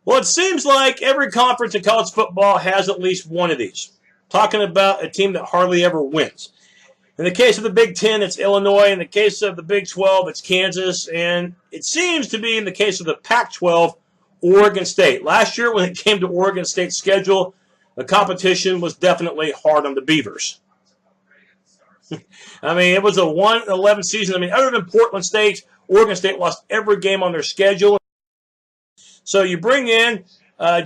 Well, it seems like every conference in college football has at least one of these. Talking about a team that hardly ever wins. In the case of the Big Ten, it's Illinois. In the case of the Big 12, it's Kansas. And it seems to be in the case of the Pac-12, Oregon State. Last year, when it came to Oregon State's schedule, the competition was definitely hard on the Beavers. I mean, it was a 1-11 season. I mean, other than Portland State, Oregon State lost every game on their schedule. So you bring in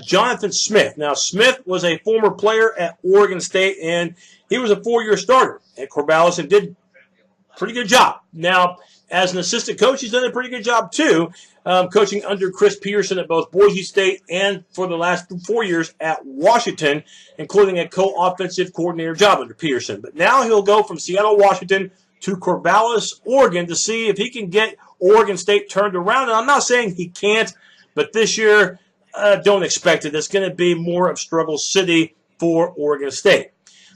Jonathan Smith. Now, Smith was a former player at Oregon State, and he was a 4-year starter at Corvallis and did a pretty good job. Now, as an assistant coach, he's done a pretty good job, too, coaching under Chris Peterson at both Boise State and for the last 4 years at Washington, including a co-offensive coordinator job under Peterson. But now he'll go from Seattle, Washington to Corvallis, Oregon to see if he can get Oregon State turned around. And I'm not saying he can't, but this year, don't expect it. It's going to be more of struggle city for Oregon State.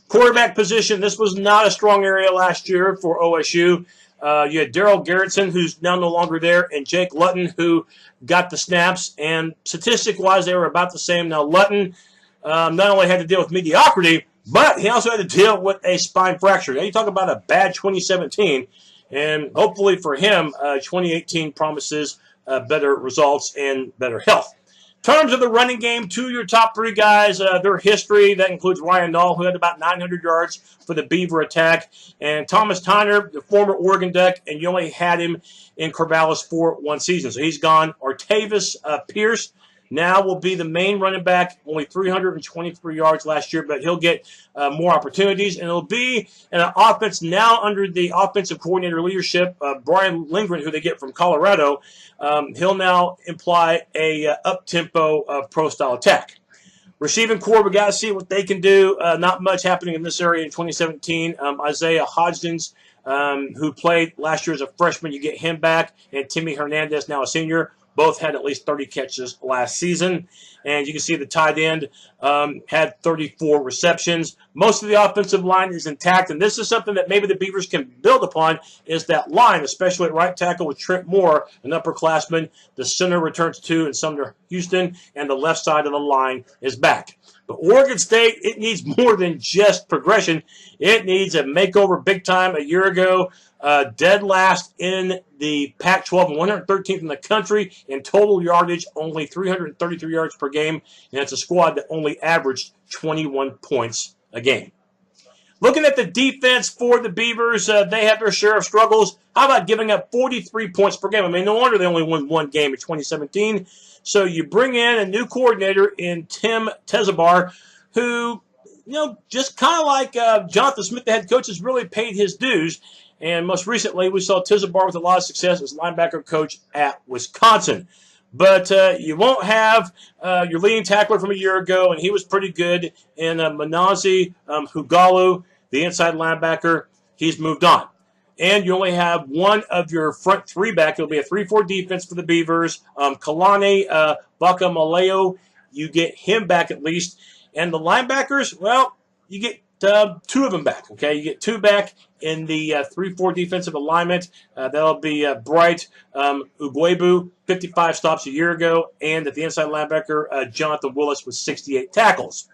Quarterback position, this was not a strong area last year for O.S.U. You had Darryl Garrettson, who's now no longer there, and Jake Lutton, who got the snaps. And statistic-wise, they were about the same. Now, Lutton not only had to deal with mediocrity, but he also had to deal with a spine fracture. Now, you talk about a bad 2017, and hopefully for him, 2018 promises better results and better health. In terms of the running game, 2 of your top 3 guys, their history, that includes Ryan Nall, who had about 900 yards for the Beaver attack, and Thomas Tyner, the former Oregon Duck, and you only had him in Corvallis for 1 season. So he's gone. Artavis Pierce now will be the main running back, only 323 yards last year, but he'll get more opportunities, and it'll be an offense now under the offensive coordinator leadership, Brian Lindgren, who they get from Colorado. He'll now imply a up-tempo pro-style attack. Receiving core, we got to see what they can do. Not much happening in this area in 2017. Isaiah Hodgins, who played last year as a freshman, you get him back, and Timmy Hernandez, now a senior. Both had at least 30 catches last season. And you can see the tight end had 34 receptions. Most of the offensive line is intact. And this is something that maybe the Beavers can build upon, is that line, especially at right tackle with Trent Moore, an upperclassman. The center returns to and Sumner Houston, and the left side of the line is back. But Oregon State, it needs more than just progression. It needs a makeover big time. A year ago, dead last in the Pac-12, 113th in the country in total yardage, only 333 yards per game, and it's a squad that only averaged 21 points a game. Looking at the defense for the Beavers, they have their share of struggles. How about giving up 43 points per game? I mean, no wonder they only won 1 game in 2017. So you bring in a new coordinator in Tim Tezabar, who, just kind of like Jonathan Smith, the head coach, has really paid his dues. And most recently, we saw Tezabar with a lot of success as linebacker coach at Wisconsin. But you won't have your leading tackler from a year ago, and he was pretty good. And Manasseh Hugalu, the inside linebacker, he's moved on. And you only have one of your front 3 back. It'll be a 3-4 defense for the Beavers. Kalani Bakamaleo, you get him back at least. And the linebackers, well, you get 2 of them back, okay? You get 2 back in the 3-4 defensive alignment. That'll be Bright Ugwebu, 55 stops a year ago, and at the inside linebacker, Jonathan Willis with 68 tackles.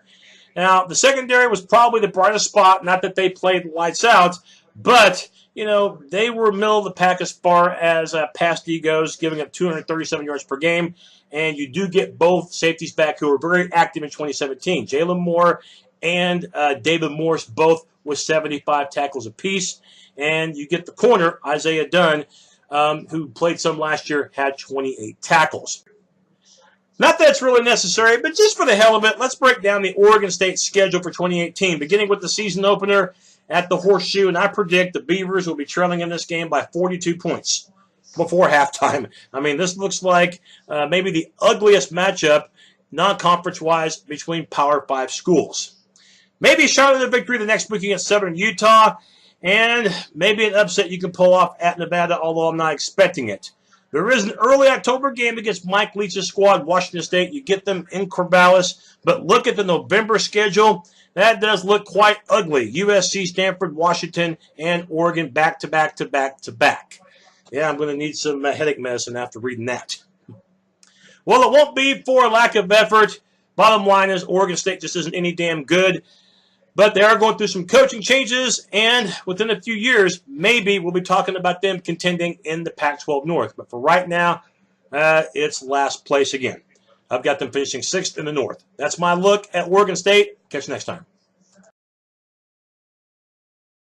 Now, the secondary was probably the brightest spot, not that they played lights out, but, they were middle of the pack as far as pass D goes, giving up 237 yards per game, and you do get both safeties back who were very active in 2017. Jalen Moore and David Morse, both with 75 tackles apiece. And you get the corner, Isaiah Dunn, who played some last year, had 28 tackles. Not that it's really necessary, but just for the hell of it, let's break down the Oregon State schedule for 2018, beginning with the season opener at the Horseshoe. And I predict the Beavers will be trailing in this game by 42 points before halftime. I mean, this looks like maybe the ugliest matchup, non-conference-wise, between Power 5 schools. Maybe a shot at a victory the next week against Southern Utah, and maybe an upset you can pull off at Nevada, although I'm not expecting it. There is an early October game against Mike Leach's squad, Washington State. You get them in Corvallis. But look at the November schedule. That does look quite ugly. USC, Stanford, Washington, and Oregon back to back to back to back. Yeah, I'm going to need some headache medicine after reading that. Well, it won't be for lack of effort. Bottom line is Oregon State just isn't any damn good. But they are going through some coaching changes, and within a few years, maybe we'll be talking about them contending in the Pac-12 North. But for right now, it's last place again. I've got them finishing 6th in the North. That's my look at Oregon State. Catch you next time.